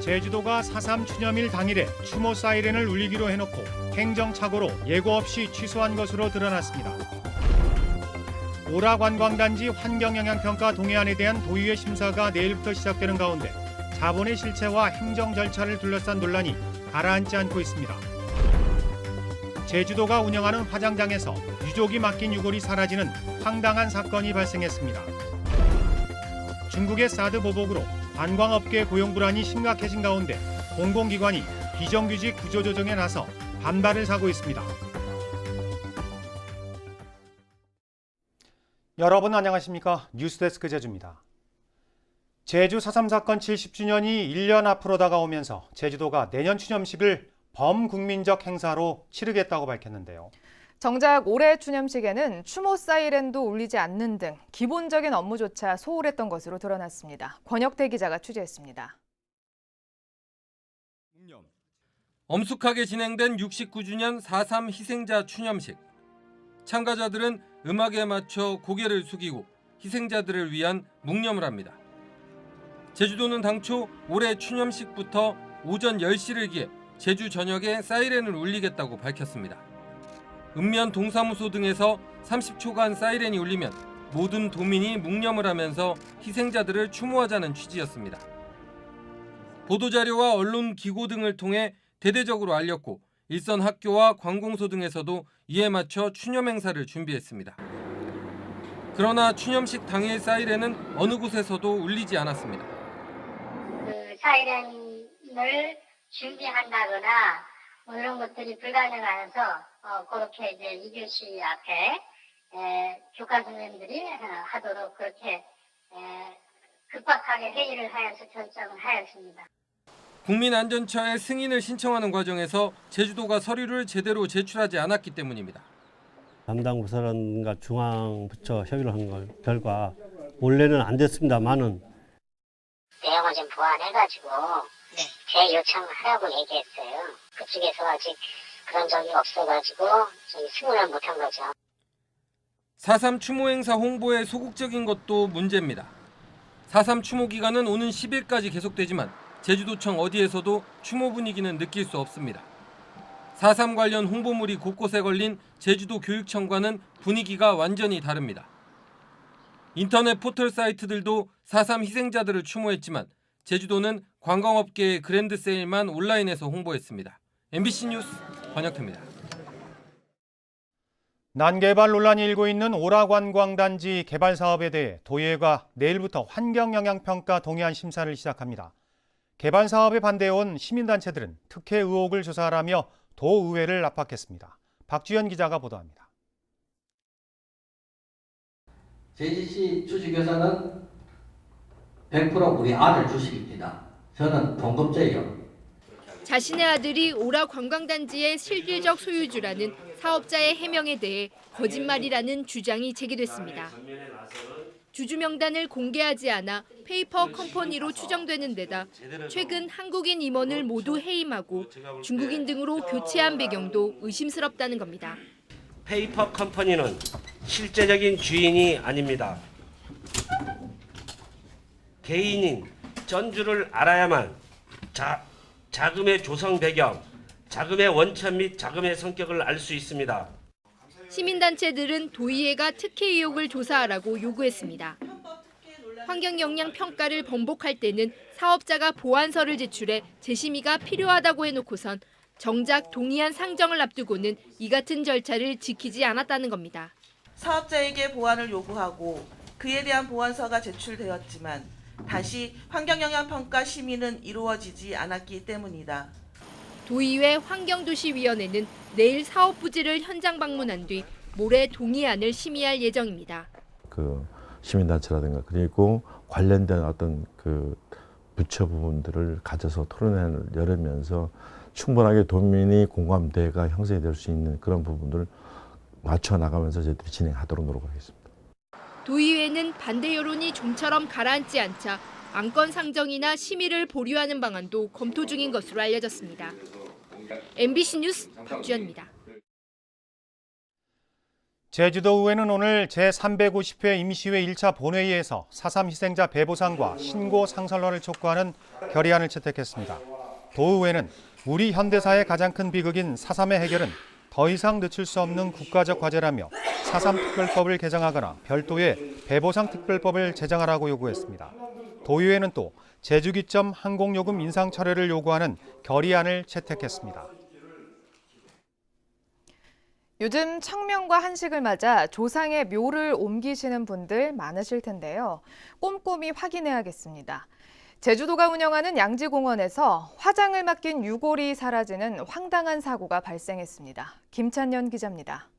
제주도가 4.3 추념일 당일에 추모 사이렌을 울리기로 해놓고 행정착오로 예고 없이 취소한 것으로 드러났습니다. 오라관광단지 환경영향평가 동해안에 대한 도의회 심사가 내일부터 시작되는 가운데 자본의 실체와 행정 절차를 둘러싼 논란이 가라앉지 않고 있습니다. 제주도가 운영하는 화장장에서 유족이 맡긴 유골이 사라지는 황당한 사건이 발생했습니다. 중국의 사드 보복으로 관광업계 고용 불안이 심각해진 가운데 공공기관이 비정규직 구조조정에 나서 반발을 사고 있습니다. 여러분 안녕하십니까? 뉴스데스크 제주입니다. 제주 4.3 사건 70주년이 1년 앞으로 다가오면서 제주도가 내년 추념식을 범국민적 행사로 치르겠다고 밝혔는데요. 정작 올해 추념식에는 추모 사이렌도 울리지 않는 등 기본적인 업무조차 소홀했던 것으로 드러났습니다. 권혁태 기자가 취재했습니다. 엄숙하게 진행된 69주년 4.3 희생자 추념식. 참가자들은 음악에 맞춰 고개를 숙이고 희생자들을 위한 묵념을 합니다. 제주도는 당초 올해 추념식부터 오전 10시를 기해 제주 전역에 사이렌을 울리겠다고 밝혔습니다. 읍면 동사무소 등에서 30초간 사이렌이 울리면 모든 도민이 묵념을 하면서 희생자들을 추모하자는 취지였습니다. 보도자료와 언론 기고 등을 통해 대대적으로 알렸고 일선 학교와 관공서 등에서도 이에 맞춰 추념 행사를 준비했습니다. 그러나 추념식 당일 사이렌은 어느 곳에서도 울리지 않았습니다. 사이렌을 준비한다거나 이런 것들이 불가능해서 그렇게 이제 2교시 앞에 교과 선생님들이 하도록 그렇게 급박하게 회의를 하여서 결정을 하였습니다. 국민안전처에 승인을 신청하는 과정에서 제주도가 서류를 제대로 제출하지 않았기 때문입니다. 담당 부서라든가 중앙부처 협의를 한 결과 원래는 안 됐습니다만은 내용을 좀 보완해가지고 재요청을 하라고 얘기했어요. 그쪽에서 아직 그런 적이 없어가지고 승인을 못한 거죠. 4.3 추모 행사 홍보에 소극적인 것도 문제입니다. 4.3 추모 기간은 오는 10일까지 계속되지만 제주도청 어디에서도 추모 분위기는 느낄 수 없습니다. 4.3 관련 홍보물이 곳곳에 걸린 제주도 교육청과는 분위기가 완전히 다릅니다. 인터넷 포털 사이트들도 4.3 희생자들을 추모했지만 제주도는 관광업계의 그랜드 세일만 온라인에서 홍보했습니다. MBC 뉴스 권혁태입니다. 난개발 논란이 일고 있는 오라관광단지 개발 사업에 대해 도의회가 내일부터 환경영향평가 동해안 심사를 시작합니다. 개발 사업에 반대해온 시민단체들은 특혜 의혹을 조사하라며 도의회를 압박했습니다. 박주연 기자가 보도합니다. 제주시 주식회사는 100% 우리 아들 주식입니다. 저는 동급자예요. 자신의 아들이 오라 관광단지의 실질적 소유주라는 사업자의 해명에 대해 거짓말이라는 주장이 제기됐습니다. 주주 명단을 공개하지 않아 페이퍼 컴퍼니로 추정되는 데다 최근 한국인 임원을 모두 해임하고 중국인 등으로 교체한 배경도 의심스럽다는 겁니다. 페이퍼 컴퍼니는 실제적인 주인이 아닙니다. 개인인 전주를 알아야만 자금의 조성 배경, 자금의 원천 및 자금의 성격을 알 수 있습니다. 시민단체들은 도의회가 특혜 의혹을 조사하라고 요구했습니다. 환경영향평가를 번복할 때는 사업자가 보완서를 제출해 재심의가 필요하다고 해놓고선 정작 동의안 상정을 앞두고는 이 같은 절차를 지키지 않았다는 겁니다. 사업자에게 보완을 요구하고 그에 대한 보완서가 제출되었지만 다시 환경영향평가 심의는 이루어지지 않았기 때문이다. 도의회 환경도시위원회는 내일 사업 부지를 현장 방문한 뒤 모레 동의안을 심의할 예정입니다. 시민단체라든가 그리고 관련된 어떤 부처 부분들을 가져서 토론회를 열으면서 충분하게 도민이 공감대가 형성이 될 수 있는 그런 부분들을 맞춰 나가면서 저희들이 진행하도록 노력하겠습니다. 도의회는 반대 여론이 좀처럼 가라앉지 않자 안건 상정이나 심의를 보류하는 방안도 검토 중인 것으로 알려졌습니다. MBC 뉴스 박주연입니다. 제주도의회는 오늘 제350회 임시회 1차 본회의에서 4.3 희생자 배보상과 신고 상설화를 촉구하는 결의안을 채택했습니다. 도의회는 우리 현대사의 가장 큰 비극인 4.3의 해결은 더 이상 늦출 수 없는 국가적 과제라며 4.3 특별법을 개정하거나 별도의 배보상 특별법을 제정하라고 요구했습니다. 도의회는 또 제주기점 항공요금 인상 철회를 요구하는 결의안을 채택했습니다. 요즘 청명과 한식을 맞아 조상의 묘를 옮기시는 분들 많으실 텐데요. 꼼꼼히 확인해야겠습니다. 제주도가 운영하는 양지공원에서 화장을 맡긴 유골이 사라지는 황당한 사고가 발생했습니다. 김찬년 기자입니다.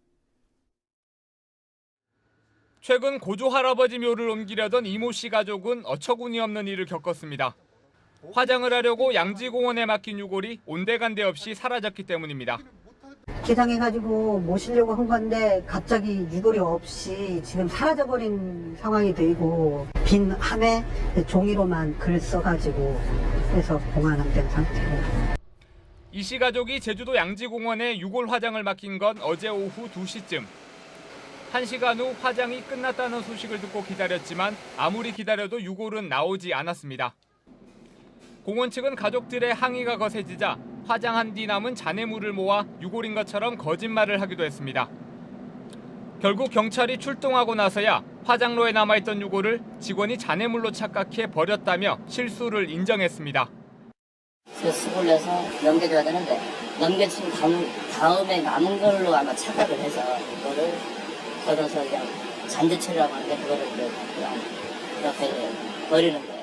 최근 고조 할아버지 묘를 옮기려던 이모 씨 가족은 어처구니 없는 일을 겪었습니다. 화장을 하려고 양지공원에 맡긴 유골이 온데간데 없이 사라졌기 때문입니다. 기상해가지고 모시려고 한 건데 갑자기 유골이 없이 지금 사라져버린 상황이 되고 빈 함에 종이로만 글 써가지고 해서 봉안된 상태고. 이 씨 가족이 제주도 양지공원에 유골 화장을 맡긴 건 어제 오후 2시쯤. 1시간 후 화장이 끝났다는 소식을 듣고 기다렸지만 아무리 기다려도 유골은 나오지 않았습니다. 공원 측은 가족들의 항의가 거세지자 화장한 뒤 남은 잔해물을 모아 유골인 것처럼 거짓말을 하기도 했습니다. 결국 경찰이 출동하고 나서야 화장로에 남아있던 유골을 직원이 잔해물로 착각해 버렸다며 실수를 인정했습니다. 수습을 내서 넘겨줘야 되는데 넘겨진 다음에 남은 걸로 아마 착각을 해서 그거를 걷어서 그냥 잔재 처리라고 하는데 그거를 그냥 이렇게 버리는 거예요.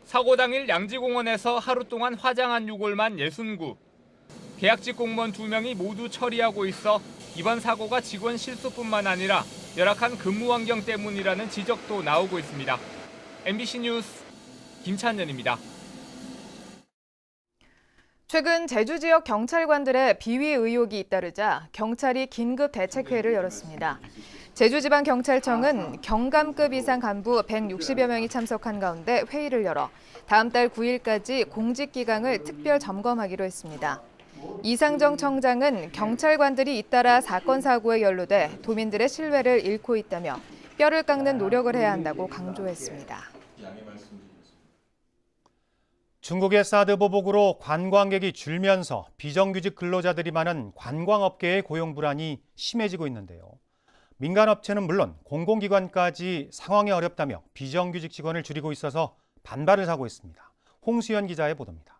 사고 당일 양지공원에서 하루 동안 화장한 유골만 69. 계약직 공무원 2명이 모두 처리하고 있어 이번 사고가 직원 실수뿐만 아니라 열악한 근무 환경 때문이라는 지적도 나오고 있습니다. MBC 뉴스 김찬년입니다. 최근 제주 지역 경찰관들의 비위 의혹이 잇따르자 경찰이 긴급 대책회의를 열었습니다. 제주지방경찰청은 경감급 이상 간부 160여 명이 참석한 가운데 회의를 열어 다음 달 9일까지 공직기강을 특별 점검하기로 했습니다. 이상정 청장은 경찰관들이 잇따라 사건 사고에 연루돼 도민들의 신뢰를 잃고 있다며 뼈를 깎는 노력을 해야 한다고 강조했습니다. 중국의 사드 보복으로 관광객이 줄면서 비정규직 근로자들이 많은 관광업계의 고용 불안이 심해지고 있는데요. 민간업체는 물론 공공기관까지 상황이 어렵다며 비정규직 직원을 줄이고 있어서 반발을 하고 있습니다. 홍수연 기자의 보도입니다.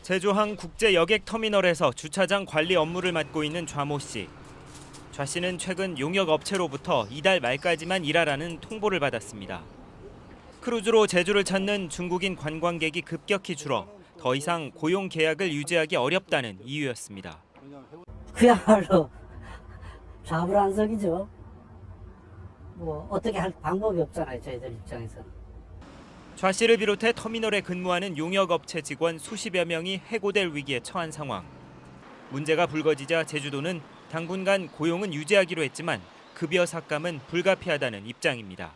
제주항 국제여객터미널에서 주차장 관리 업무를 맡고 있는 좌모 씨. 좌 씨는 최근 용역업체로부터 이달 말까지만 일하라는 통보를 받았습니다. 크루즈로 제주를 찾는 중국인 관광객이 급격히 줄어 더 이상 고용 계약을 유지하기 어렵다는 이유였습니다. 그야말로 좌불안석이죠. 뭐 어떻게 할 방법이 없잖아요, 저희들 입장에서는. 좌 씨를 비롯해 터미널에 근무하는 용역업체 직원 수십여 명이 해고될 위기에 처한 상황. 문제가 불거지자 제주도는 당분간 고용은 유지하기로 했지만 급여 삭감은 불가피하다는 입장입니다.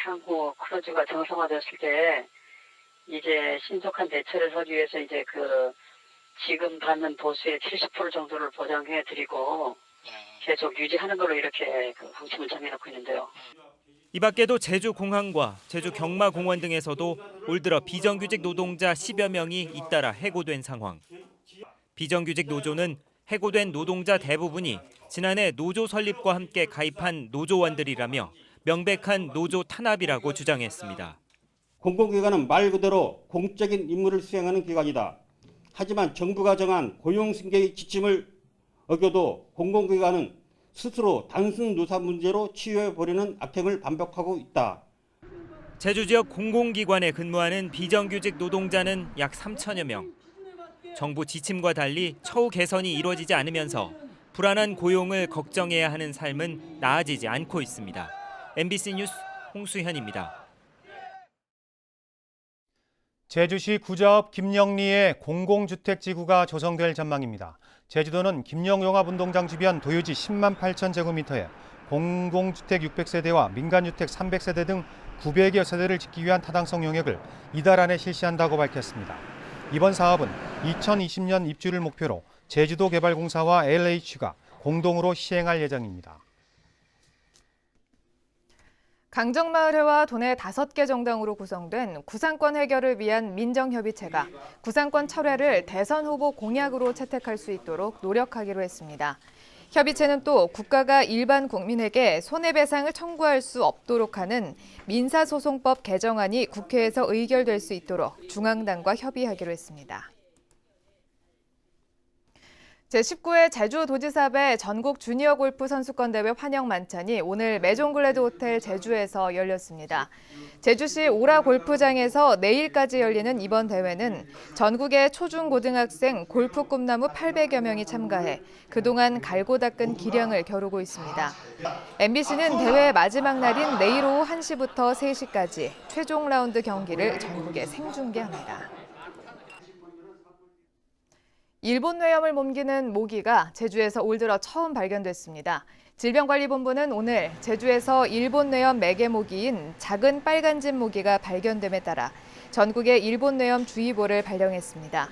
향후 크루즈가 정상화됐을 때 이제 신속한 대처를 하기 위해서 이제 지금 받는 보수의 70% 정도를 보장해드리고 계속 유지하는 걸로 이렇게 방침을 정해놓고 있는데요. 이 밖에도 제주공항과 제주경마공원 등에서도 올 들어 비정규직 노동자 10여 명이 잇따라 해고된 상황. 비정규직 노조는 해고된 노동자 대부분이 지난해 노조 설립과 함께 가입한 노조원들이라며 명백한 노조 탄압이라고 주장했습니다. 공공기관은 말 그대로 공적인 임무를 수행하는 기관이다. 하지만 정부가 정한 고용승계의 지침을 어겨도 공공기관은 스스로 단순 노사 문제로 치유해버리는 악행을 반복하고 있다. 제주 지역 공공기관에 근무하는 비정규직 노동자는 약 3천여 명. 정부 지침과 달리 처우 개선이 이루어지지 않으면서 불안한 고용을 걱정해야 하는 삶은 나아지지 않고 있습니다. MBC 뉴스 홍수현입니다. 제주시 구자읍 김영리에 공공주택지구가 조성될 전망입니다. 제주도는 김영용합운동장 주변 도유지 10만 8천 제곱미터에 공공주택 600세대와 민간주택 300세대 등 900여 세대를 짓기 위한 타당성 용역을 이달 안에 실시한다고 밝혔습니다. 이번 사업은 2020년 입주를 목표로 제주도개발공사와 LH가 공동으로 시행할 예정입니다. 강정마을회와 도내 5개 정당으로 구성된 구상권 해결을 위한 민정협의체가 구상권 철회를 대선 후보 공약으로 채택할 수 있도록 노력하기로 했습니다. 협의체는 또 국가가 일반 국민에게 손해배상을 청구할 수 없도록 하는 민사소송법 개정안이 국회에서 의결될 수 있도록 중앙당과 협의하기로 했습니다. 제19회 제주도지사배 전국 주니어 골프 선수권 대회 환영 만찬이 오늘 메종글래드 호텔 제주에서 열렸습니다. 제주시 오라 골프장에서 내일까지 열리는 이번 대회는 전국의 초중고등학생 골프 꿈나무 800여 명이 참가해 그동안 갈고 닦은 기량을 겨루고 있습니다. MBC는 대회 마지막 날인 내일 오후 1시부터 3시까지 최종 라운드 경기를 전국에 생중계합니다. 일본 뇌염을 몸기는 모기가 제주에서 올 들어 처음 발견됐습니다. 질병관리본부는 오늘 제주에서 일본 뇌염 매개 모기인 작은 빨간집 모기가 발견됨에 따라 전국에 일본 뇌염 주의보를 발령했습니다.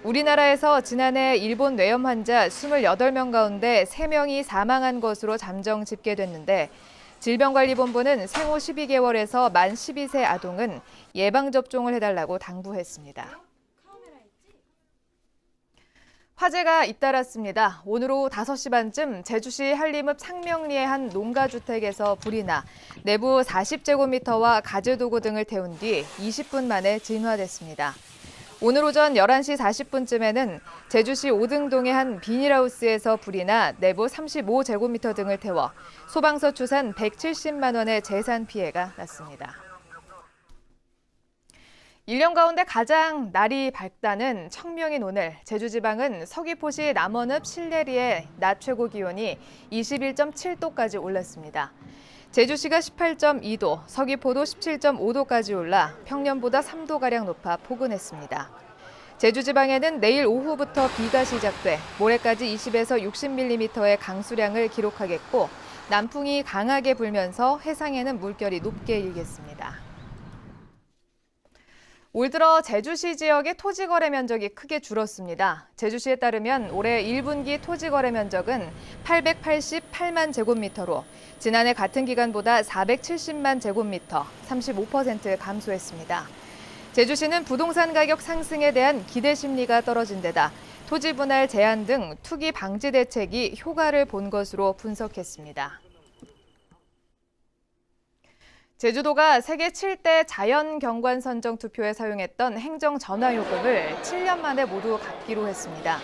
우리나라에서 지난해 일본 뇌염 환자 28명 가운데 3명이 사망한 것으로 잠정 집계됐는데 질병관리본부는 생후 12개월에서 만 12세 아동은 예방접종을 해달라고 당부했습니다. 화재가 잇따랐습니다. 오늘 오후 5시 반쯤 제주시 한림읍 상명리의 한 농가주택에서 불이 나 내부 40제곱미터와 가재도구 등을 태운 뒤 20분 만에 진화됐습니다. 오늘 오전 11시 40분쯤에는 제주시 오등동의 한 비닐하우스에서 불이 나 내부 35제곱미터 등을 태워 소방서 추산 170만 원의 재산 피해가 났습니다. 1년 가운데 가장 날이 밝다는 청명인 오늘, 제주지방은 서귀포시 남원읍 신내리의 낮 최고 기온이 21.7도까지 올랐습니다. 제주시가 18.2도, 서귀포도 17.5도까지 올라 평년보다 3도가량 높아 포근했습니다. 제주지방에는 내일 오후부터 비가 시작돼 모레까지 20에서 60mm의 강수량을 기록하겠고 남풍이 강하게 불면서 해상에는 물결이 높게 일겠습니다. 올 들어 제주시 지역의 토지 거래 면적이 크게 줄었습니다. 제주시에 따르면 올해 1분기 토지 거래 면적은 888만 제곱미터로 지난해 같은 기간보다 470만 제곱미터, 35% 감소했습니다. 제주시는 부동산 가격 상승에 대한 기대 심리가 떨어진 데다 토지 분할 제한 등 투기 방지 대책이 효과를 본 것으로 분석했습니다. 제주도가 세계 7대 자연경관 선정 투표에 사용했던 행정전화요금을 7년 만에 모두 갚기로 했습니다.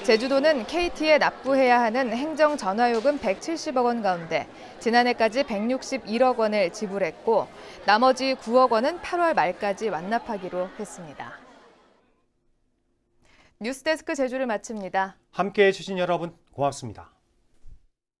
제주도는 KT에 납부해야 하는 행정전화요금 170억 원 가운데 지난해까지 161억 원을 지불했고 나머지 9억 원은 8월 말까지 완납하기로 했습니다. 뉴스데스크 제주를 마칩니다. 함께해 주신 여러분 고맙습니다.